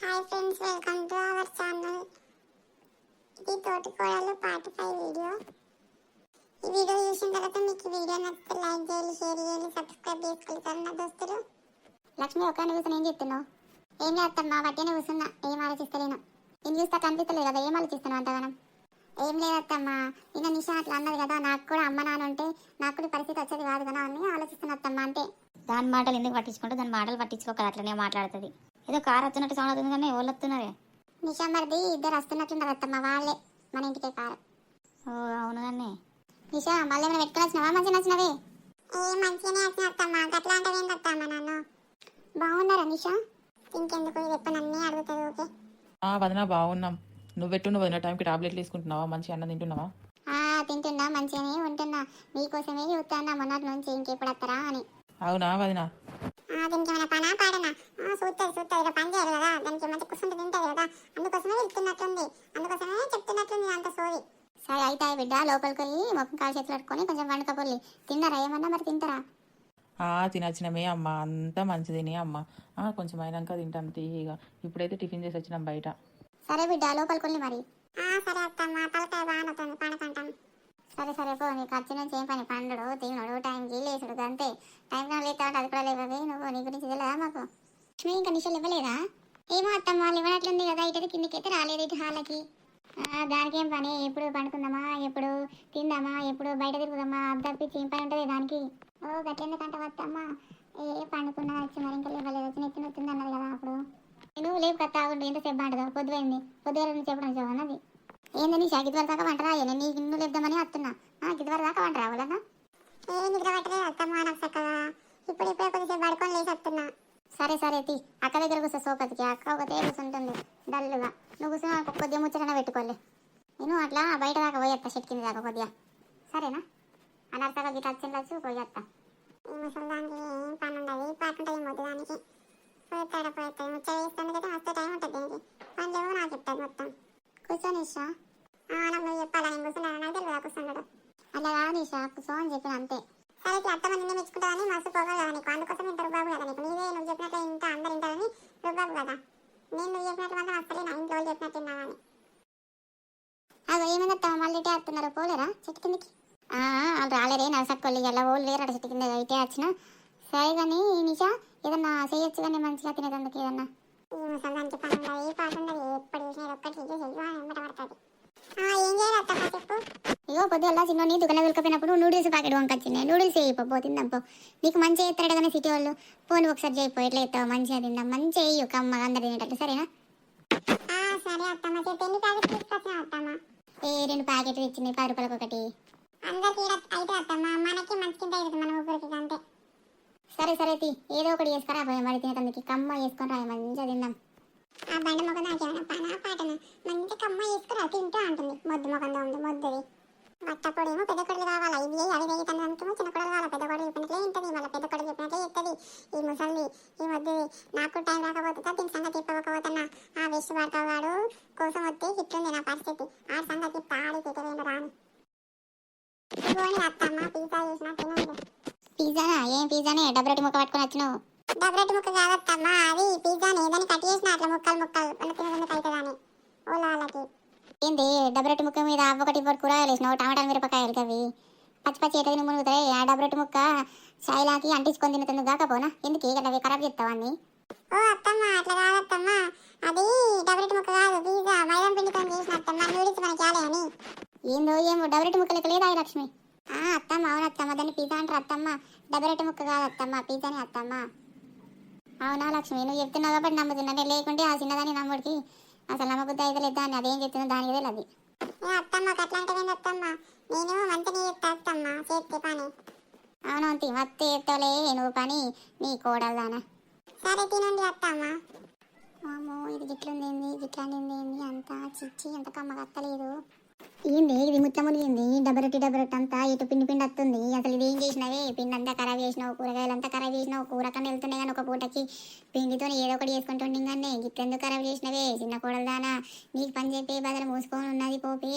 Hi friends, welcome to our channel. ఇది తోటికోడలు part 5 video. ఈ video చూసిన తర్వాత మీకు వీడియో నచ్చితే లైక్ చేయాలి, షేర్ చేయాలి, సబ్స్క్రైబ్ చేసుకోవాలి నా దోస్తులు. లక్ష్మి ఒక కూర్చొని ఏం చెప్తున్నావు? ఏం చేస్తామ్మా, వడ్డీనే కూర్చున్నా, ఏం ఆలోచిస్తలేను. నేను చూస్తా కనిపిస్తలేదు కదా, ఏం ఆలోచిస్తున్నావు అంతగానం? ఏం లేదత్తమ్మా, నిన్న నిషా అట్లా అన్నది కదా, నాకు కూడా అమ్మ నాన్న ఉంటే నాకు కూడా పరిస్థితి వచ్చేది కాదు కదా అని ఆలోచిస్తున్నత్తమ్మా. అంతే. దాని మాటలు ఎందుకు పట్టించుకుంటే దాని మాటలు పట్టించుకోక అట్లనే మాట్లాడుతుంది. ఏదో కారు వస్తున్నట్టు సౌండ్ అవుతుంది కానీ ఎవరు వస్తున్నారే? నిషా మరిది ఇద్దరు వస్తున్నట్టున్నారు అత్తమ్మ, వాళ్ళే మన ఇంటికే కారు. ఓ అవును కానీ నిషా మళ్ళీ ఏమైనా పెట్టుకుని వచ్చినావా? మంచిగా నచ్చినవే? మంచిగానే వచ్చినట్టమ్మా, గట్లా అంటే ఏం తట్టమ్మా నన్ను. బాగున్నారా నిషా? ఇంకెందుకు ఇది ఎప్పుడు నన్నే అడుగుతుంది. ఓకే వదినా బాగున్నాం. నువ్వు వదిన టైంకి టాబ్లెట్లు తీసుకుంటున్నావా? మంచి అన్నం తింటున్నావా? తింటున్నా, మంచిగానే ఉంటున్నా. మీకోసమే చూస్తున్నా మొన్నటి నుంచి ఇంకెప్పుడు వస్తారా అని. అవునా వదినా? దీనికి ఏమైనా పనా పాడనా? చూస్తుంది ఇలా పని చేయాలి కదా, దానికి మంచి కూర్చుంటే తింటుంది కదా, అందుకోసమే వెళ్తున్నట్టుంది, అందుకోసమే చెప్తున్నట్టుంది అంత సోది. సరే అయితే బిడ్డ లోపలికి పోయి ముఖం కాలు చేతులు పట్టుకొని కొంచెం వండుకపోలి. తిన్నారా ఏమన్నా? మరి తింటారా? తినచ్చినమే అమ్మ, అంతా మంచిదేనే అమ్మ. కొంచెం అయినాక తింటాం తీయగా. ఇప్పుడైతే టిఫిన్ చేసి వచ్చినాం బయట. సరే బిడ్డ లోపలికి వెళ్ళి మరి. సరే అత్తమ్మ, తలకాయ బాగా నొస్తుంది, పండుకుంటాం. సరే పో, నీకు ఖర్చు నుంచి ఏం పని? పండుడు తినడు, టైంకి లేచుడు అంతే. టైంకి లేతావంటే అది కూడా లేవవి. నువ్వు నీ గురించి తెలియదా మాకు? లక్ష్మి ఇంకా నిషాలు ఇవ్వలేదా? ఏమో అత్తమ్మ, వాళ్ళు ఇవ్వనట్లుంది కదా, ఇటు కిందికైతే రాలేదు, ఇటు హాలకి. దానికి ఏం పని? ఎప్పుడు పండుకుందామా, ఎప్పుడు తిందామా, ఎప్పుడు బయట తిరుగుదామా, అది తప్పించి ఏం పని ఉంటుంది దానికి? గట్లెందుకంటే వద్దమ్మా, పండుకున్నా వచ్చి మరి ఇంకా ఇవ్వలేదు, వచ్చి నెత్తి నొత్తుంది అన్నది కదా అప్పుడు. నువ్వు లేపు కథ ఆగుండు, ఎంతసేపు అంటదా? పొద్దుపోయింది, పొద్దుగాల నుంచి చెప్పడం అన్నది. ఏందని గిద్వారి దాకా వంట రాయని నీకు ఇన్ను లేద్దామని వస్తున్నా. గిద్వారి దాకా వంట రావాలన్నా? నిద్ర పట్టలేదు అత్తమ్మ నాకు చక్కగా, ఇప్పుడే కొద్దిసేపు పడుకొని లేచి వస్తున్నా. సరే తీ, అక్క దగ్గర కూర్చో సోపతికి. అక్క ఒకటే కూర్చుంటుంది డల్లుగా. నువ్వు కూర్చొని కొద్దిగా ముచ్చటనే పెట్టుకోలే. నేను అట్లా బయట దాకా పోయేస్తా, షెట్ కింద దాకా కొద్దిగా. సరేనా? అనర్థగా గిట్ట వచ్చిండొచ్చు, పోయేస్తా. ఈ ముసలిదానికి ఏం పని ఉండదు, పాటుంటుంది మొద్దు దానికి. పోతాడు ముచ్చ వేస్తుంది కదా, మస్తు టైం ఉంటుంది దీనికి. పని లేవు నాకు చెప్తాడు మొత్తం. కూర్చొని నిషా. నాకు నువ్వు చెప్పాలా, నేను కూర్చున్నాను, నాకు తెలియదు కూర్చున్నాడు. అలా కాదు నిషా, కూర్చో అని చెప్పిన అంతే. సరే అత్తమ్మ నిన్నే మెచ్చుకుంటావని మస్తు పోగలు కదా నీకు, అందుకోసం ఇంత రుబాబు కదా నీకు. నీవే నువ్వు చెప్పినట్లే ఇంత అందరు ఇంటారని రుబాబు కదా. నేను నువ్వు చెప్పినట్లు మాత్రం అసలే నా ఇంట్లో చెప్పినట్టు తిన్నావని. అదో ఏమైనా మళ్ళీ ఇటే వస్తున్నారు, పోలేరా చెట్టు కిందకి? వాళ్ళు రాలేరే నరసక్కొల్లి, ఎలా ఓళ్ళు లేరు అక్కడ చెట్టు కింద ఇటే వచ్చిన. సరే కానీ నిషా ఏదన్నా చేయొచ్చు కానీ మంచిగా తినేదందుకు ఏదన్నా. ఈ ముసలిదానికి పని ఉండదు, ఏ పాట ఉండదు, ఎప్పుడు చూసినా ఒక్కటి చెయ్యి వెంబట పడుతుంది. ఏం చేయాలి అత్తమ్మ చెప్పు. ఇగో పొద్దుగల చిన్న దుకాణం దొరికిపోయినప్పుడు నూడిల్స్ ప్యాకెట్ వంకొచ్చింది, నూడిల్స్ చేయిపో తిందాంపో. నీకు మంచిగా ఎత్తాడు కానీ సిటీ వాళ్ళు. పోను ఒకసారి చేయిపో, ఎట్లా ఎత్తావు మంచిగా తిందాం, మంచిగా వేయు కమ్మగా అందరు తినేటట్టు. సరేనా? సరే అత్తమ్మ, చెప్పి ఎన్ని ప్యాకెట్స్ తీసుకొచ్చినా అత్తమ్మ? 2 ప్యాకెట్లు ఇచ్చినాయి, 10 రూపాయలకు ఒకటి. అందరికి అయితే అత్తమ్మ, మనకి మంచి కింద అవుతుంది, మన ఊరికి అంతే. సరే తీ, ఏదో ఒకటి చేసుకురా పోయి మరి తినేటందుకు. కమ్మ వేసుకొని రాయి, మంచిగా తిందాం. ఆ బండి మొక్క దానికి ఏమైనా పనా పాటనా? మంచి కమ్మ వేసుకురా తింటూ అంటుంది. మొద్దు మొక్కగా ఉంది మొద్దుది. బట్టపొడేమో పెద్ద కొడుకు కావాలా, ఇవి అవి వేయి తను అంటూ చిన్న కొడలు కావాలా. పెద్ద కొడుకు చెప్పినట్లే ఇంటది, మళ్ళీ పెద్ద కొడుకు చెప్పినట్లే ఎత్తది. ఈ ముసలి ఈ మొద్దుది. నాకు టైం రాకపోతుందా దీని సంగతి ఇప్పకపోతున్నా. ఆ వేస్ట్ పడతావాడు కోసం వస్తే ఇట్లుంది నా పరిస్థితి. ఆ సంగతి పాడి తిట్టలేను రాను. పోనీ అత్తమ్మ, పిజ్జా చేసినా తినండి. పిజ్జానా? ఏం పిజ్జానే? డబ్బరెట్టి ముక్క పట్టుకొని వచ్చినావు? డబ్బరెట్టి ముక్క కాదత్తమ్మా, అది పిజ్జాని ఏదని కట్ చేసిన అట్లా ముక్కలు తినడానికి అవుతుందని వాళ్ళకి. ఏంది డబ్బరెట్టి ముక్క మీద ఒకటి కూరగాయలు వేసినావు, టమాటాలు మిరపకాయలు అవి పచ్చి ఎట్టని మునుగుతాయి. ఆ డబ్బరెట్టి ముక్క చాయ్లాకి అంటించుకొని తింటుంది కాకపోనా? ఎందుకు అవి ఖరాబ్ చేస్తావని? అత్తమ్మ అట్లా కాదత్తమ్మా, అది డబ్బరెట్టి ముక్క కాదు, పిజ్జా మైదాం పిండితో చేసిన అత్తమ్మ, నూడిల్స్ మనకి ఆలే అని. ఏమో డబ్బరెట్టి ముక్క లెక్క లేదా లక్ష్మి? అత్తమ్మ అవును అత్తమ్మ, దాన్ని పిజ్జా అంటారు అత్తమ్మ, డబ్బరెట్టి ముక్క కాదు అత్తమ్మ, పిజ్జాని అత్తమ్మ. అవునా లక్ష్మి, నువ్వు చెప్తున్నావు కాబట్టి నమ్ముతున్నా, లేకుంటే ఆ చిన్నదాన్ని నమ్ముడికి అసలు నమ్మబుద్ధి అయితే లేదా అని. అదేం చెప్తున్నా దానికి తెలియదు. అత్తమ్మ అట్లా అంటే అత్తమ్మ, నేను మంచిగా చేస్తాత్తమ్మ చేస్తే పని. అవునవును మత్తి ఎత్తలే నువ్వు పని, నీ కోడల్దానా. సరే తినండి అత్తమ్మ. అమ్మో ఇది గిట్లుంది, గిట్లాండింది అంతా చిచ్చి, అంత కమ్మగా అత్తలేదు. ఏంది ఇది ముట్ల మునిగింది, డబ్బరొట్టి అంతా ఇటు పిండి వస్తుంది. అసలు ఇది ఏం చేసినావే? పిండి అంతా ఖరాబ్ చేసినావు, కూరగాయలు అంతా ఖరాబ్ చేసినావు. కూర కన్నా వెళ్తున్నాయి కానీ ఒక పూటకి పిండితో ఏదో ఒకటి చేసుకుంటుండే కానీ గిట్లెందుకు ఖరాబ్ చేసినవే? చిన్న కూడలదానా, నీకు పని చెప్పే బదులు మూసుకొని ఉన్నది పోపే.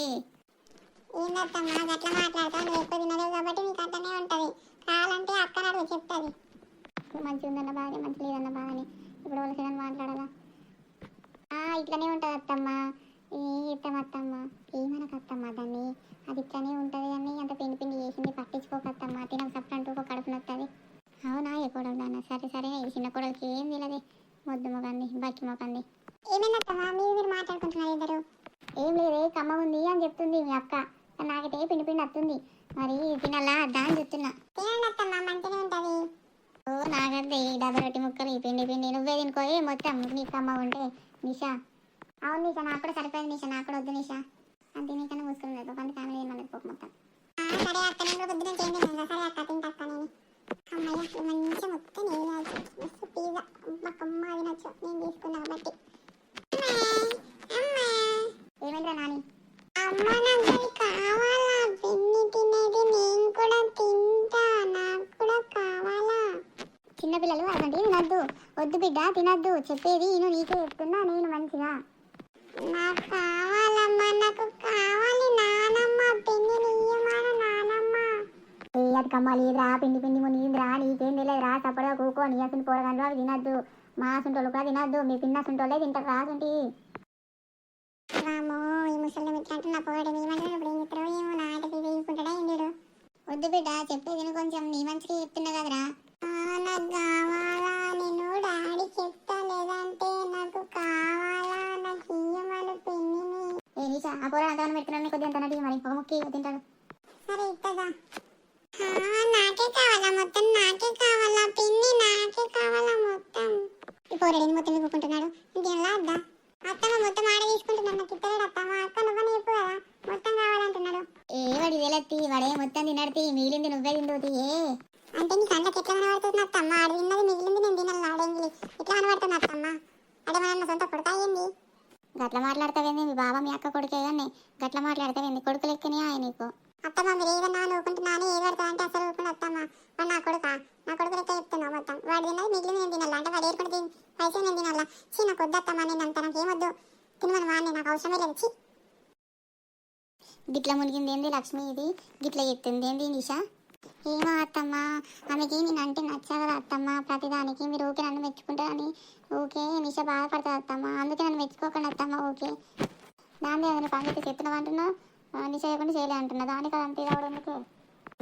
ఏందత్తమ్మ గట్లా మాట్లాడతావు? నువ్వు ఎక్కువ తినలేవు కాబట్టి నీకు అట్టనే ఉంటుంది. కావాలంటే అక్క అడుగు చెప్తుంది. మంచిగా ఉందన్న బాగానే, మంచి లేదన్న బాగానే, ఇప్పుడు వాళ్ళకి ఏదైనా మాట్లాడాలా? ఇట్లనే ఉంటుంది అత్తమ్మ. ఏం చేస్తాం అత్తమ్మ, ఏమనకు అత్తమ్మ దాన్ని. అది ఇట్లనే ఉంటుంది కానీ అంత పిండి పిండి చేసింది పట్టించుకోకత్తమ్మ. తినక సప్లంటూ ఒక కడుపు నొస్తుంది. అవునా ఏ కోడలు దాన్న, సరే సరే ఈ చిన్న కోడలికి ఏం తెలియదు. మొద్దు మొకంది బక్కి మొకంది. ఏమైందత్తమ్మా మీరు మాట్లాడుకుంటున్నారు ఇద్దరు? ఏం లేదే కమ్మ ఉంది అని చెప్తుంది మీ అక్క. నాకైతే పిండి పిండి వస్తుంది. మరి తినాలా అద్దా అని చెప్తున్నా. తినండి అత్తమ్మా మంచిగా ఉంటుంది. ఓ నాకంటే ఈ డబ్బా రొట్టి ముక్కలు ఈ పిండి పిండి నువ్వే తినుకోయి మొత్తం నీకు కమ్మ ఉంటే. నిషా అవును నిషా, నాకు కూడా సరిపోయింది నిషా, నాకు కూడా వద్దు నిషా. అంతే నీకన్నా మూసుకుని లేదు కొంత ఫ్యామిలీ మనకి పోకు మొత్తం. సరే అక్క నేను కూడా పొద్దున చేయండి. సరే అక్క తింటక్క నేను. అమ్మయ్య మంచిగా మొత్తం నేను మస్తు పిజ్జా అమ్మ తినొచ్చు నేను తీసుకున్నా కాబట్టి. ఏమైందిరా నాని? అమ్మ నాకు అది కావాలా, పిన్ని తినేది నేను కూడా తింటా, నాకు కూడా కావాలా. చిన్నపిల్లలు అటువంటి తినద్దు. వద్దు బిడ్డ తినద్దు, చెప్పేది నేను నీకే చెప్తున్నా నేను మంచిగా. నాకు కావాలమ్మా, నాకు కావాలి నానమ్మ, పిన్నిని ఇయ్యమను నానమ్మ. అది కమ్మాలి రా పిండి పిండి మునిగిందిరా, నీకేం తెలియదు రా. తప్పగా కూకో నీ అసలు పోరగాను అవి తినద్దు. మా సుంటోళ్ళు కూడా తినద్దు, మీ పిన్న సుంటోళ్ళే తింటారు రాసుంటి. రామో ఈ ముసలి మిత్ర అంటే నా పోరాడు ఏమంటారు ఇప్పుడు ఏం చెప్తారో ఏమో, నా ఆట తీసుకుంటాడా ఏంటి. వద్దు బిడ్డ చెప్పేది కొంచెం నీ మంచిగా చెప్తున్నా కదరా. నాకు కావాలా, నేను డాడీ చెప్తా లేదంటే నాకు కావాలా, నాకు ఇయ్యమను పిన్నిని. ఏ నీచా ఆ పోరా అంతగానం పెడుతున్నాను కొద్దిగా అంతనటి మరి ఒక ముక్కి తింటాడు. సరే ఇస్తుందా. నాకే కావాలా మొత్తం, నాకే కావాలా పిన్ని, నాకే కావాలా మొత్తం. ఈ పోరాడు మొత్తం ఇవ్వకుంటున్నాడు ఇంకేలా అద్దా. అత్తమ్మ మొత్తం ఆడ తీసుకుంటున్నాడు, నాకు ఇస్తలేడు అత్తమ్మ. అక్క నువ్వని చెప్పు కదా మొత్తం కావాలంటున్నాడు. ఏ వాడి వేలెత్తి వాడే మొత్తం తినడితే మిగిలింది నువ్వే తిందుతి. ఏ అంటే నీ కళ్ళకి ఎట్లా కనబడుతుంది అత్తమ్మ? ఆడ తిన్నది మిగిలింది నేను తినాలి, ఆడేంగి ఎట్లా కనబడుతుంది అత్తమ్మ? అడేమన్నా సొంత కొడుకు అయ్యింది. గట్ల మాట్లాడతావేంది, మీ బాబా మీ అక్క కొడుకే కానీ గట్ల మాట్లాడతావేంది, కొడుకు లెక్కనే ఆయన నీకు. అత్తమ్మ మీరు ఏదన్నా నవ్వుకుంటున్నాను ఏది పడతా అంటే అసలు ఊరుకుని అత్తమ్మ. వాడు నా కొడుక, నా కొడుకు లెక్క చెప్తున్నావు మొత్తం. వాడు తిన్నది మిగిలింది నేను తినాలా, అంటే వాడు ఏర్పడి పైసలు నేను తినాలా. చీ నాకు వద్దత్తమ్మ, నేను అంత నాకు ఏమొద్దు, తినమని వాడిని, నాకు అవసరమే లేదు. చీ గిట్ల మునిగింది ఏంది లక్ష్మి, ఇది గిట్ల చెప్తుంది ఏంది నిషా. ఏమో అత్తమ్మ, ఆమెకి నేను అంటే నచ్చదు కదా అత్తమ్మ. ప్రతిదానికి మీరు ఊకే నన్ను మెచ్చుకుంటారని ఊకే నిష బాధపడుతుంది అత్తమ్మ. అందుకే నన్ను మెచ్చుకోకండి అత్తమ్మ ఊకే. దాని ఏదైనా పని చెప్పినావు అంటున్నావు, నిష చేయకుండా చేయలే అంటున్నా. దానికి అదంతా ఇవ్వడం ఎందుకే.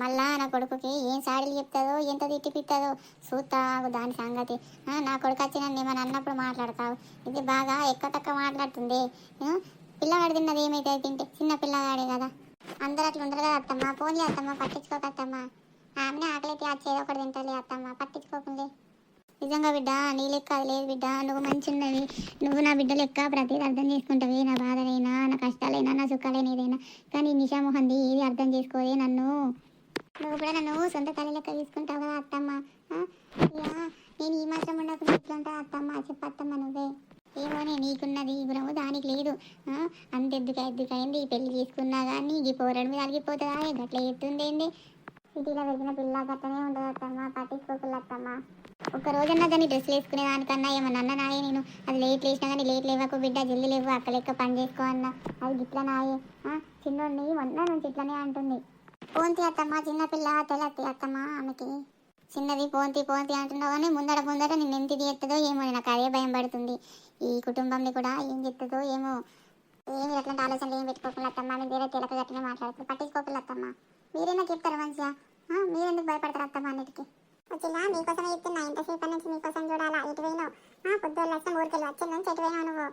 మళ్ళా నా కొడుకుకి ఏం సాడీలు చెప్తుందో ఎంత తిట్టిపిస్తుందో చూస్తావు దాని సంగతి. నా కొడుకు వచ్చి నన్ను ఏమని అన్నప్పుడు మాట్లాడతావు. ఇది బాగా ఎక్కువ తక్కువ మాట్లాడుతుంది. పిల్లగాడు తిన్నది ఏమైతే తింటే చిన్న పిల్లగాడే కదా, అందరు అట్లా ఉండరు కదా అత్తమ్మ. ఫోన్లే అత్తమ్మ పట్టించుకోకత్తమ్మ. ఆమెనే ఆకలికి వచ్చేది ఒకటి తింటలే అత్తమ్మ, పట్టించుకోకుంది. నిజంగా బిడ్డ నీ లెక్క అది లేదు బిడ్డ, నువ్వు మంచి ఉన్నవి. నువ్వు నా బిడ్డ లెక్క ప్రతిదీ అర్థం చేసుకుంటావి. నా బాధలైనా నా కష్టాలైనా నా సుఖాలైనా ఏదైనా. కానీ నిషామోహంది ఏది అర్థం చేసుకోదే నన్ను. నువ్వు కూడా నన్ను సొంత తల్లి లెక్క తీసుకుంటావు కదా అత్తమ్మ. నేను ఈ మాత్రం ఉండకుండా ఎట్లుంటా అత్తమ్మ, చెప్పత్తమ్మ నువ్వే. ఏమోనే నీకున్నది గుణము దానికి లేదు. ఎద్దుకైంది పెళ్లి చేసుకున్నా కానీ ఈ పోరడు మీద అలిగిపోతుందా, గట్ల ఎత్తుందేంది. సిటీలో పెరిగిన పిల్ల గట్టనే ఉండదు అత్తమ్మ, పట్టించుకోకుండా అత్తమ్మ. ఒక్క రోజన్నా దాన్ని డ్రెస్సులు వేసుకునే దానికన్నా ఏమన్నా అన్న నాయే నేను. అది లేట్ లేచినా కానీ లేట్ లేవకు బిడ్డ, జల్ది లేవు అక్క లెక్క పని చేసుకో అన్న. అది గిట్ల నాయే. చిన్నోడిని మొన్న నుంచి ఇట్లనే అంటుంది. పోంతి అత్తమ్మ చిన్నపిల్ల తెలత్తి అత్తమ్మ ఆమెకి. చిన్నది పోంతి పోంతి అంటున్నావు కానీ ముందట నిన్ను ఎంత చేస్తుందో ఏమో, నాకు అదే భయం పడుతుంది. ఈ కుటుంబంని కూడా ఏం చెప్తుందో ఏమో. ఏమి అట్లాంటి ఆలోచనలు ఏం పెట్టుకోకుండా అత్తమ్మ, మీరు వేరే తెలక గట్టినే మాట్లాడుతూ పట్టించుకోకుండా అత్తమ్మ. మీరేనా చెప్తారు మంచిగా, మీరెందుకు భయపడతారు అత్తమ్మ అన్నిటికీ. వచ్చిలా మీకోసమే చెప్తున్నా, ఇంతసేపు నుంచి మీకోసం చూడాలా. ఎటు పోయినావు? పొద్దున్న వచ్చి ఊరికెళ్ళి వచ్చి నుంచి ఎటు పోయినావు నువ్వు?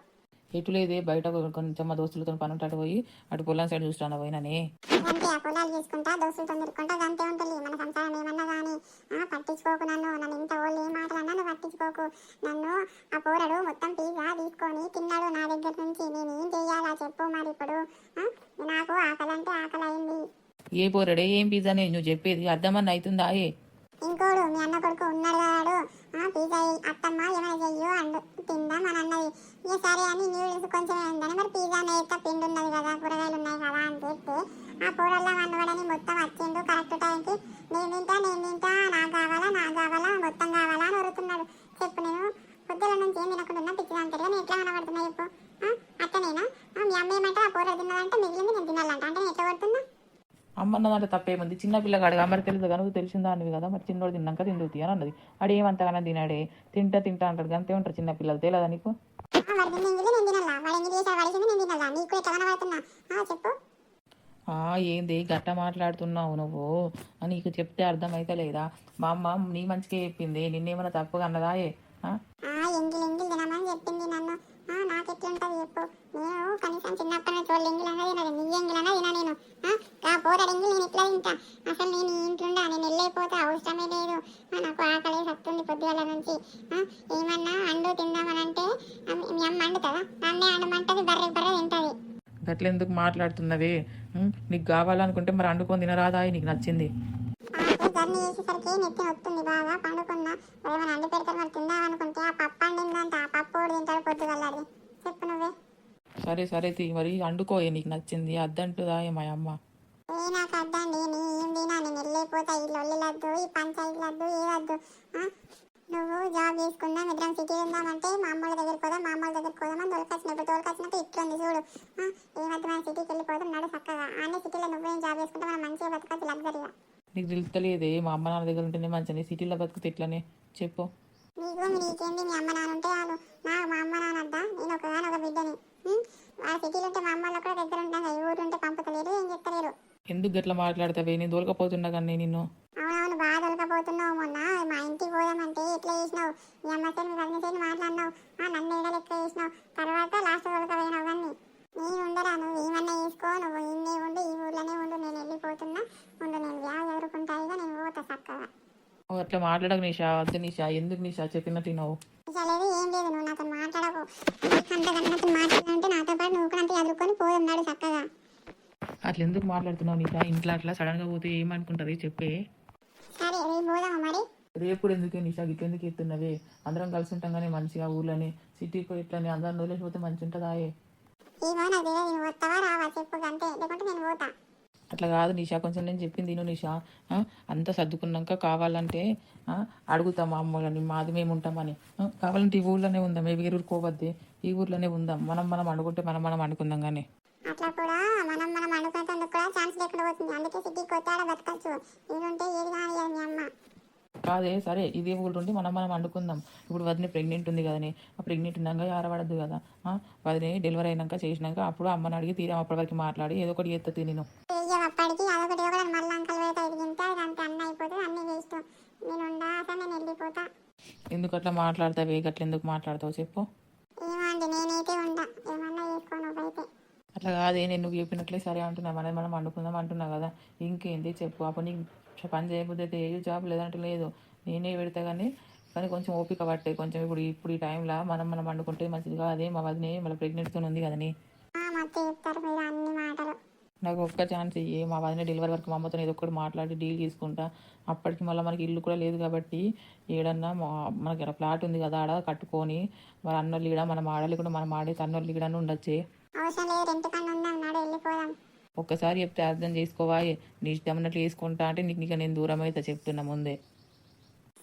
ఎటు లేదే బయట కొంచెం మా దోస్తులతో పని ఉంటే అటు పోయి అటు పొలం సైడ్ చూస్తాను పోయిననే. అంతే ఆ పొలాలు చేసుకుంటా దోస్తులతో తిరుక్కుంటా అంతే ఉంటుంది మన సంసారం. ఏమన్నా కానీ పట్టించుకోకు నన్ను ఇంత వాళ్ళు ఏ మాటలు అన్నా నువ్వు పట్టించుకోకు నన్ను. ఆ పోరడు మొత్తం పిజ్జా తీసుకొని తిన్నాడు నా దగ్గర నుంచి. నేను ఏం చెయ్యాలా చెప్పు మరి ఇప్పుడు. నాకు ఆకలి అంటే ఆకలి అయింది. ఏ పోరడే ఏం పిజ్జా నువ్వు చెప్పేది అర్థమని అవుతుందా? ఇంకోడు మీ అన్న కొడుకు ఉన్నాడు కాడు, పిజ్జా అత్తమ్మ ఏమైనా చెయ్యు అండు తిందాం అని అన్నది. ఇక సరే అని న్యూడిల్స్ కొంచెం ఏందని మరి పిజ్జా నేత పిండి ఉన్నది కదా, కూరగాయలు ఉన్నాయి కదా అని చెప్తే ఆ కూరల్లో వండవడని మొత్తం వచ్చిండు కరెక్ట్ టైంకి. నేను తింటా నాకు కావాలా మొత్తం కావాలా అని వరుతున్నాడు. చెప్పు నేను పొద్దుల నుంచి ఏం తినకుండా పిచ్చిగా అంటారు కానీ ఎట్లా కనబడుతున్నా చెప్పు. అట్టనేనా? మీ అమ్మ ఏమంటే ఆ కూర తిన్నదంటే మిగిలింది నేను తినాలంట, అంటే నేను ఎట్లా పడుతున్నా? అమ్మన్నదంటే తప్పేముంది, చిన్న పిల్లగాడుగా మరి తెలుసు కదా, నువ్వు తెలిసిందా అనివి కదా, మరి చిన్నోడు తిన్నాక తిండుతీ అని అన్నది. ఆడేమంతగానో తినాడే, తింటా అంటాడు అంతే ఉంటారు చిన్న పిల్లలు, తెలియదా నీకు? వాడు తిన్న ఇంగిలి నేను తినాలా, నీకు ఎట్లా కనబడుతున్నా చెప్పు. ఏంది గట్ట మాట్లాడుతున్నావు నువ్వు? నీకు చెప్తే అర్థమైతే లేదా? మా అమ్మ నీ మంచిగా చెప్పింది, నిన్నేమన్నా తప్పుగా అన్నదాయే? ఎంగిల్ ఎంగిల్ తినమని చెప్పింది నన్ను. నాకు ఎట్లుంటది చెప్పు. నేను కనీసం చిన్నప్పటి నుంచి వాళ్ళు ఎంగిల్ అన్నది తినదు, నీ ఎంగిల్ అన్నది తినా నేను. పోతాడు ఎంగిల్ నేను ఎట్లా తింటా? అసలు నేను ఈ ఇంట్లుండా, నేను వెళ్ళైపోతా, అవసరమే లేదు. నాకు ఆకలి సత్తుంది పొద్దుగాల నుంచి. ఏమన్నా అండు తిందామని అంటే మీ అమ్మ అండుతుందా? నన్నే అండమంటది, బర్రె బర్రె తింటది. గట్లెందుకు మాట్లాడుతున్నవే? నీకు కావాలనుకుంటే మరి వండుకొని తినరాదా? నీకు నచ్చింది జర్నీ చేసేసరికి నెత్తి వస్తుంది బాగా, పండుకున్నా. ఏమైనా అండి పెడతారు మరి తిందామనుకుంటే ఆ పప్పు అండిందంట, ఆ పప్పు కూడా తింటాడు పొద్దుగల్లాది. చెప్పు నువ్వే. సరే సరే మరి వండుకోయే, నీకు నచ్చింది అద్దంటుదా మా అమ్మ? నాకు అద్దండి, నీ ఏం తినా, నేను వెళ్ళైపోతా. ఈ లొల్లిలద్దు, ఈ పంచాయతీలద్దు, ఏదద్దు. నువ్వు జాబ్ చేసుకుందాం, ఇద్దరం సిటీ ఉందామంటే మా అమ్మల దగ్గరికి పోదాం, మా అమ్మల దగ్గరికి పోదాం అని తోలుకొచ్చినప్పుడు తోలుకొచ్చినట్టు ఇట్లుంది చూడు. ఏమద్దు మనం సిటీకి వెళ్ళిపోదాం, నడు చక్కగా. అన్నీ సిటీలో నువ్వేం జాబ్ చేసుకుంటే మనం మంచిగా బతకచ్చు లగ్జరీగా. నీకు తెలుస్తలేదే, మా అమ్మ నాన్న దగ్గర ఉంటేనే మంచిగా, సిటీలో బతుకుతే ఎట్లనే చెప్పు. నీకేంది మీ అమ్మ నాన్న ఉంటే వాళ్ళు, నాకు మా అమ్మ నాన్న వద్దా? నేను ఒక బిడ్డని. ఆ సిటీలో ఉంటే మా అమ్మలో కూడా దగ్గర ఉంటాం, ఈ ఊరు ఉంటే పంపుతలేరు, ఏం చెప్తలేరు. ఎందుకు గట్లా మాట్లాడతావే? నేను దొరకపోతున్నా కానీ నిన్ను. అవునవును, బాగా దొరకపోతున్నావు. మొన్న మా ఇంటికి పోదామంటే ఎట్లా చేసినావు? మీ అమ్మ సైడ్ మీ అన్ని సైడ్ మాట్లాడినావు, నన్ను ఏడలు ఎక్కువ చేసినావు. తర్వాత లాస్ట్ దొరకపోయినావు. కానీ నేను ఉండరా, నువ్వు ఏమన్నా చేసుకో, నువ్వు ఇన్నే ఉండు, ఈ ఊర్లోనే ఉండు, నేను వెళ్ళిపోతున్నా ఉండు, నేను వ్యాధి ఎదుర్కొంటాయిగా, నేను పోతా చక్కగా. అట్లా మాట్లాడక నిషా, వద్దు నిషా. ఎందుకు నిషా చెప్పినట్టు నువ్వు? లేదు ఏం లేదు, నువ్వు నాతో మాట్లాడకు. అంతకన్నట్టు మాట్లాడాలంటే నాతో పాటు నువ్వు కూడా అంతా ఎదుర్కొని పోతున్నాడు చక్కగా. అట్లా ఎందుకు మాట్లాడుతున్నావు నిషా? ఇంట్లో అట్లా సడన్గా పోతే ఏమనుకుంటుంది చెప్పే. సరే రేపు పోదామా మరి? రేపు ఎందుకే నిషా, గిట్ల ఎందుకు ఎత్తున్నవే? అందరం కలిసి ఉంటాం కానీ మంచిగా ఊర్లోనే. సిటీకి ఇట్లా అందరం వదిలేసిపోతే మంచి ఉంటుందా? ఏమో నాకు తెలియదు, నువ్వు వస్తావా రావా చెప్పు అంతే, లేకుంటే నేను పోతా. అట్లా కాదు నిషా, కొంచెం నేను చెప్పింది నేను నిషా. అంతా సర్దుకున్నాక కావాలంటే అడుగుతాం మా అమ్మని, మాది మేము ఉంటామని. కావాలంటే ఈ ఊర్లోనే ఉందాం, ఏ వేరే ఊరుకోవద్దే, ఈ ఊర్లోనే ఉందాం. మనం అనుకుంటే మనం అనుకుందాం. కానీ అట్లా కూడా మనం అనుకునేందుకు కూడా ఛాన్స్ లేకుండా పోతుంది. అందుకే సిటీకి కొత్త బతకచ్చు. నేనుంటే ఏది కానీ మీ అమ్మ. కాదే సరే, ఇదే ఊళ్ళు ఉండి మనం అనుకుందాం. ఇప్పుడు వదిన ప్రెగ్నెంట్ ఉంది కదని, ఆ ప్రెగ్నెంట్ ఉన్నాక ఆరబడద్దు కదా. వదిన డెలివరీ అయినాక చేసినాక అప్పుడు అమ్మని అడిగి తీరా అప్పటి వరకు మాట్లాడి ఏదో ఒకటి చేస్తుంది. నేను అప్పటికి అదొకటి ఒకటి మళ్ళీ అంకల్ వేట తింటే అది అన్నీ అయిపోతుంది, అన్నీ వేస్ట్. నేను ఉండా అసలు నేను వెళ్ళిపోతా. ఎందుకు అట్లా మాట్లాడతావు? గట్ల ఎందుకు మాట్లాడతావు చెప్పు. ఏమండి నేనైతే ఉండా, ఏమన్నా చేసుకోను అయితే. అట్లా కాదే, నేను నువ్వు చెప్పినట్లే సరే అంటున్నా, మనం అనుకుందాం అంటున్నా కదా. ఇంకేంటి చెప్పు. అప్పుడు నీకు పని చేయకపోతే అయితే ఏ జాబ్ లేదంటే లేదు, నేనే పెడతా. కానీ కొంచెం ఓపిక పట్టే కొంచెం. ఇప్పుడు ఈ టైంలో మనం వండుకుంటే మంచిది కాదు. అదే మా వదినే మళ్ళీ ప్రెగ్నెంట్తో ఉంది కదని. చెప్తారు మీరు అన్ని మాటలు. నాకు ఒక్క ఛాన్స్ ఇయ్యి, మా వదిన డెలివరీ వరకు మా అమ్మతో ఏదో ఒకటి మాట్లాడి డీల్ తీసుకుంటా. అప్పటికి మళ్ళీ మనకి ఇల్లు కూడా లేదు కాబట్టి ఏడన్నా మనకి ఫ్లాట్ ఉంది కదా, ఆడ కట్టుకొని మన అన్నోళ్ళు ఈడ, మనం ఆడాలి కూడా, మనం ఆడే అన్నోళ్ళు ఈడని ఉండొచ్చే. అవసరం లేదు, రెంట్ కన్నా ఉందా అన్నాడు, వెళ్ళిపోదాం. ఒక్కసారి చెప్తే అర్థం చేసుకోవా? నీ ఇష్టం అన్నట్లు వేసుకుంటా అంటే నీకు నేను దూరం అయితే చెప్తున్నా ముందే.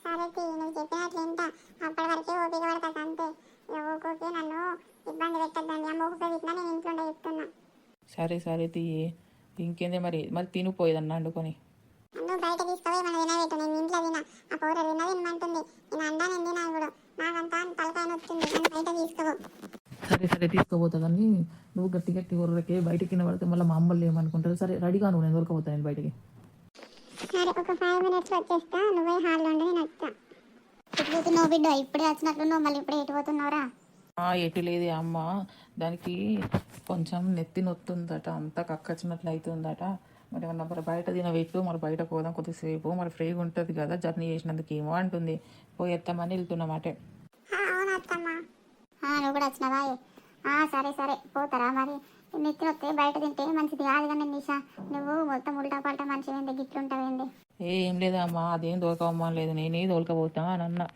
సరే నువ్వు చెప్పినట్లు ఇంత, అప్పటి వరకే ఓపిక పడతాను అంతే. ఊరికి నన్ను ఇబ్బంది పెట్టద్దండి, అమ్మ ఊపిక తిట్టినా నేను ఇంట్లో చెప్తున్నా. సరే సరే తీయి. ఇంకేందే మరి తినిపోయేదన్న వండుకొని. నువ్వు బయట తీసుకుపోయి మన తినబెట్టు, నేను ఇంట్లో తినా. ఆ పౌర తినమంటుంది, నేను అండా నేను తినా ఇప్పుడు. నాకంతా తలకాయ నొస్తుంది, నన్ను బయట తీసుకోవు. సరే సరే తీసుకోపోతా. కానీ నువ్వు గట్టి గట్టి ఊరకే బయటకి పడితే మళ్ళీ మా అమ్మలు ఏమనుకుంటారు? సరే రెడీగా నువ్వు, నేను ఊరకపోతాను నేను బయటికి. సరే ఒక 5 minutes వచ్చేస్తా, నువ్వే హాల్లో ఉండి నేను వస్తా. ఎటు పోతున్నావు బిడ్డ? ఇప్పుడే వచ్చినట్లున్నావు, మళ్ళీ ఇప్పుడే ఎటు పోతున్నావురా? ఎటు లేదే అమ్మ, దానికి కొంచెం నెత్తి నొత్తుందట, అంతా కక్కచ్చినట్లు అవుతుందట. మరి ఏమన్నా మరి బయట తినవేట్టు, మరి బయట పోదాం కొద్దిసేపు, మరి ఫ్రీగా ఉంటుంది కదా జర్నీ చేసినందుకు ఏమో అంటుంది. పోయి ఎత్తామని వెళ్తున్నామాటే. అవునత్తమ్మా. నువ్వు కూడా వచ్చినావా? సరే సరే పోతారా మరి? నెత్తి వస్తే బయట తింటే మంచిది కాదు కానీ నిషా, నువ్వు మొత్తం ఉల్టా పల్టా మంచిగా గిట్లుంటావేంది? ఏం లేదా అమ్మ, అదేం దొరకవమ్మా లేదు, నేనే దొరకపోతా అని అన్నా.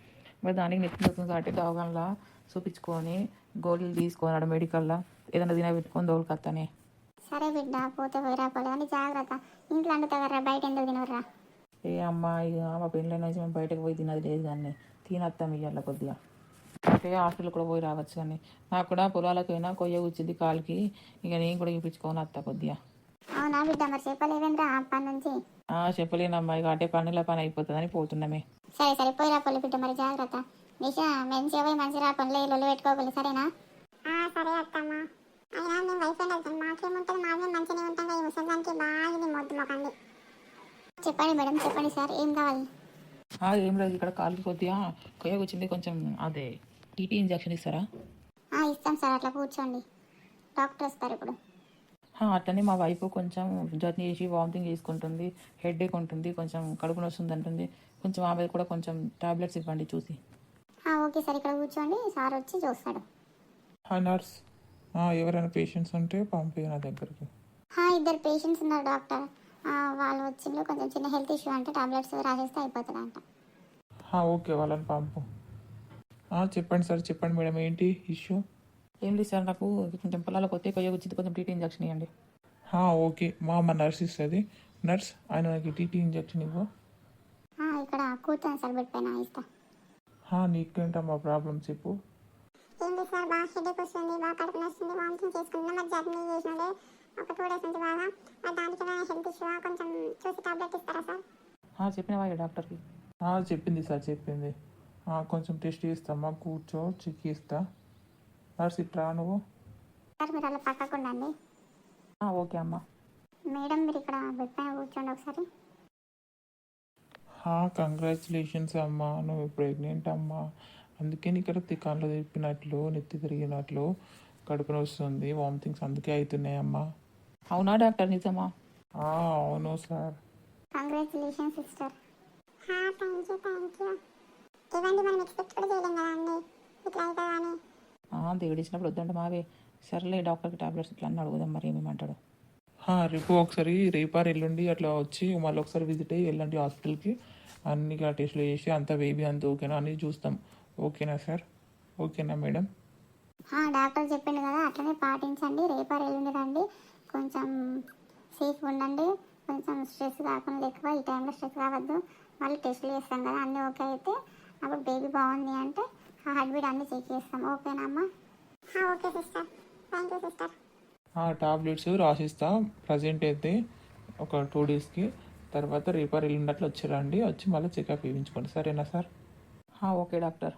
మరి దానికి నెత్తి నొత్తుంది కాబట్టి దవాఖానలా చూపించుకొని గోళీలు తీసుకొని మెడికల్లా ఏదైనా తినబెట్టుకొని దోలుకొస్తానే. సరే బిడ్డ, పోతే పోయిరా పోలే అని జాగ్రత్త. ఇంట్లో అండుతావరా, బయట ఎందుకు తినవరా? అమ్మ ఇక మా పెళ్ళైన నుంచి మేము బయటకు పోయి తినది లేదు కానీ తినత్తాం ఇవాళ కొద్దిగా. అంటే హాస్పిటల్ కూడా పోయి రావచ్చు. కానీ నాకు కూడా పొలాలకు పోయినా కొయ్య కూర్చుంది కాలుకి, ఇక నేను కూడా చూపించుకొని వస్తా కొద్దిగా. అవునా బిడ్డ, మరి చెప్పలేవేంద్రా అప్పటి నుంచి? చెప్పలేనమ్మా, ఇక అంటే పనుల పని అయిపోతుందని పోతున్నామే. సరే సరే పోయిరా పోలే బిడ్డ, మరి జాగ్రత్త. నిషా మంచిగా పోయి మంచిగా పనులు ఇల్లు పెట్టుకోగలరు, సరేనా? సరే అత్తమ్మా. అయినా మేము లైఫ్ ఏంటి అసలు మాకేముంటుంది మామే మంచిగానే ఉంటాం కదా ఈ ముసలిదానికి బాగా ఇది మొద్దు మొకంది. చెప్పండి మేడం, చెప్పండి సార్, ఏం కావాలి? ఏం లేదు, ఇక్కడ కాలుకి కొద్దిగా కొయ్య వచ్చింది, కొంచెం అదే టీటీ ఇంజెక్షన్ ఇస్తారా? ఇస్తాం సార్, అట్లా కూర్చోండి, డాక్టర్ వస్తారు ఇప్పుడు. అట్లనే మా వైపు కొంచెం జర్నీ చేసి వామిటింగ్ చేసుకుంటుంది, హెడేక్ ఉంటుంది, కొంచెం కడుపు నొస్తుంది అంటుంది. కొంచెం ఆమె కూడా కొంచెం టాబ్లెట్స్ ఇవ్వండి చూసి. ఓకే సార్, ఇక్కడ కూర్చోండి, సార్ వచ్చి చూస్తాడు. నర్స్, ఎవరైనా పేషెంట్స్ ఉంటే పంపి నా దగ్గరికి. ఇద్దరు పేషెంట్స్ ఉన్నారు డాక్టర్. వాళ్ళు వచ్చిండ్రు, కొంచెం చిన్న హెల్త్ ఇష్యూ అంటే టాబ్లెట్స్ రాసేస్తే అయిపోతుందంట. ఓకే, వాళ్ళని పంపు. చెప్పండి సార్, చెప్పండి మేడం, ఏంటి ఇష్యూ? ఏం లేదు సార్, నాకు కొంచెం పొలాల కొత్త కొయ్య వచ్చింది, కొంచెం టీటీ ఇంజెక్షన్ ఇవ్వండి. ఓకే, మా అమ్మ నర్స్ ఇస్తుంది. నర్స్, ఆయన నాకు టీటీ ఇంజెక్షన్ ఇవ్వు. ఇక్కడ కూర్చొని సార్, బెడ్ పైన ఇస్తా. నీకేంటమ్మా ప్రాబ్లం చెప్పు. ఏంటి సార్ బాగా హెడేక్ వస్తుంది, బాగా కడుపు నొస్తుంది, వామిటింగ్ చేసుకుంటున్నా, మరి జర్నీ చేసినాడే ఒక 2 days నుంచి బాగా. మరి దానికి హెల్త్ ఇష్యూ కొంచెం చూసి టాబ్లెట్ ఇస్తారా సార్? చెప్పినవా డాక్టర్కి? చెప్పింది సార్, చెప్పింది. కొంచెం టెస్ట్ చేస్తామా, కూర్చో, చెక్ చేస్తా. నర్స్ ఇట్రా నువ్వు. సార్ మీరు అలా పక్కకు ఉండండి. ఓకే అమ్మా. మేడం మీరు ఇక్కడ బెడ్ పైన కూర్చోండి ఒకసారి. కంగ్రాచులేషన్స్ అమ్మా, నువ్వు ప్రెగ్నెంట్ అమ్మా. అందుకే నీకు తికాన్లు తిప్పినట్లు, నెత్తి తిరిగినట్లు, కడుపు వస్తుంది, వామిటింగ్స్ అందుకే అవుతున్నాయమ్మా. అవునా డాక్టర్, నిజమా? అవును sir. Congratulation sister. Thank you ఇవ్వండి, మనం ఎక్స్పెక్ట్ కూడా చేయలేం కదండి ఇట్లా అవుతుందని. దేవుడు ఇచ్చినప్పుడు వద్దంటే మావే. సర్లే, డాక్టర్కి టాబ్లెట్స్ ఇట్లా అని అడుగుదాం, మరి ఏమేమంటాడు. రేపు ఒకసారి, రేపారు ఎల్లుండి అట్లా వచ్చి మళ్ళీ ఒకసారి విజిట్ అయ్యి వెళ్ళండి హాస్పిటల్కి. అన్ని టెస్టులు చేసి అంత బేబీ అంత ఓకేనా అని చూస్తాం. ఓకేనా సార్? ఓకేనా మేడం? డాక్టర్ చెప్పిండు కదా, అట్లనే పాటించండి. రేపారు ఎల్లుండి రండి, కొంచెం సేఫ్ ఉండండి, కొంచెం స్ట్రెస్ కాకుండా ఎక్కువ. ఈ టైంలో స్ట్రెస్ కావద్దు. మళ్ళీ టెస్టులు చేస్తాం కదా, అన్నీ ఓకే అయితే అప్పుడు బేబీ బాగుంది అంటే హార్ట్ బీట్ అన్నీ చెక్ చేస్తాం. ఓకేనా అమ్మా? Okay sister, thank you sister. Tablets రాసిస్తా ప్రజెంట్ అయితే ఒక 2 daysకి. తర్వాత రేపారు ఎల్లుండి అట్లా వచ్చి వచ్చి మళ్ళీ చెకప్ చేయించుకోండి. సరేనా సార్? Okay doctor.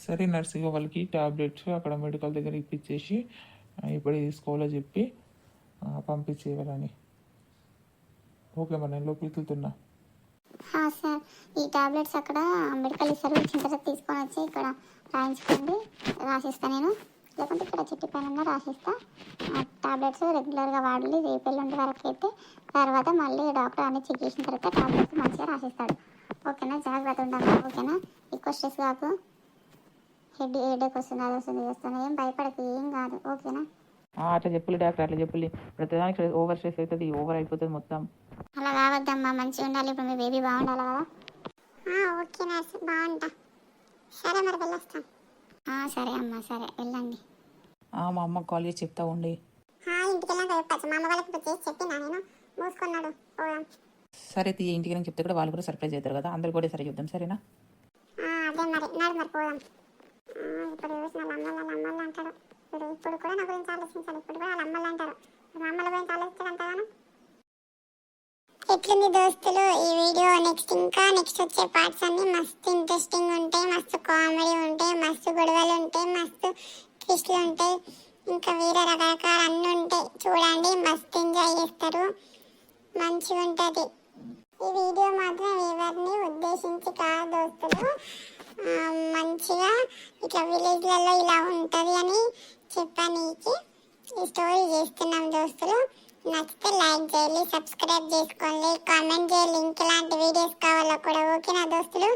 సరే నర్స్, వాళ్ళకి టాబ్లెట్స్ అక్కడ మెడికల్ దగ్గర ఇప్పించేసి ఇప్పుడు తీసుకోవాలో చెప్పి పంపించేయాలని. ఓకే మరి, నేను లోపలికి వెళ్తున్నా. సార్ ఈ టాబ్లెట్స్ అక్కడ మెడికల్ ఇస్తారు, ఇచ్చిన తర్వాత తీసుకొని వచ్చి ఇక్కడ రాయించుకోండి, రాసిస్తా నేను. లేకుంటే ఇక్కడ చెట్టు పైన రాసిస్తా. టాబ్లెట్స్ రెగ్యులర్గా వాడాలి రేపు ఎల్లుండి వరకు అయితే. తర్వాత మళ్ళీ డాక్టర్ అన్ని చెక్ చేసిన తర్వాత టాబ్లెట్స్ మంచిగా రాసిస్తాడు. ఓకేనా? జాగ్రత్త ఉండాలి. ఓకేనా? ఎక్కువ స్ట్రెస్ కాకు. హెడేక్ వస్తుంది, అది వస్తుంది, చేస్తాను, ఏం భయపడకు, ఏం కాదు. ఓకేనా? అట్లా చెప్పులే డాక్టర్, అట్లా చెప్పులే. ప్రతిదానికి ఓవర్ స్ట్రెస్ అవుతుంది, ఓవర్ అయిపోతుంది మొత్తం. అలా కావద్దమ్మా, మంచిగా ఉండాలి. ఇప్పుడు మీ బేబీ బాగుండాలి కదా. ఓకే నర్స్, బాగుంటా. సరే మరి వెళ్ళొస్తాం. సరే అమ్మా, సరే వెళ్ళండి. మా అమ్మకి కాల్ చేసి చెప్తా ఉండి. ఇంటికి వెళ్ళాక చెప్పచ్చు, మా అమ్మ వాళ్ళకి ఇప్పుడు చేసి చెప్పినా నేను. మూసుకున్నాడు, పోదాం. సరే తీయ, ఇంటికి నేను చెప్తే కూడా వాళ్ళు కూడా సర్ప్రైజ్ అవుతారు కదా, అందరు కూడా సరే చెప్తాం. సరేనా? అదే మరి, నాడు మరి పోదాం. ఇప్పుడు చూసిన వాళ్ళ అమ్మలు అంటాడు. ఇప్పుడు కూడా నా గురించి ఆలోచించాలి. ఇప్పుడు కూడా వాళ్ళ అమ్మలు అంటారు, మా అమ్మల గురించి ఆలోచించాడు అంతగాను. ఎట్లుంది దోస్తులు ఈ వీడియో? నెక్స్ట్ వచ్చే పార్ట్స్ అన్ని మస్తు ఇంట్రెస్టింగ్ ఉంటాయి, మస్తు కామెడీ ఉంటాయి, మస్తు గొడవలు ఉంటాయి, మస్తు ట్విస్ట్లు ఉంటాయి, ఇంకా వేరే రకరకాల అన్నీ ఉంటాయి. చూడండి, మస్తు ఎంజాయ్ చేస్తారు, మంచిగా ఉంటుంది. ఈ వీడియో మాత్రం ఎవరిని ఉద్దేశించి కాదు దోస్తులు, మంచిగా ఇట్లా విలేజ్లలో ఇలా ఉంటుంది అని చెప్పనీకి ఈ స్టోరీ చేస్తున్నాం దోస్తులు. నచ్చితే లైక్ చేయాలి, సబ్స్క్రైబ్ చేసుకోండి, కామెంట్ చేయాలి, ఇంకెలాంటి వీడియోస్ కావాలో కూడా. ఓకేనా దోస్తులు?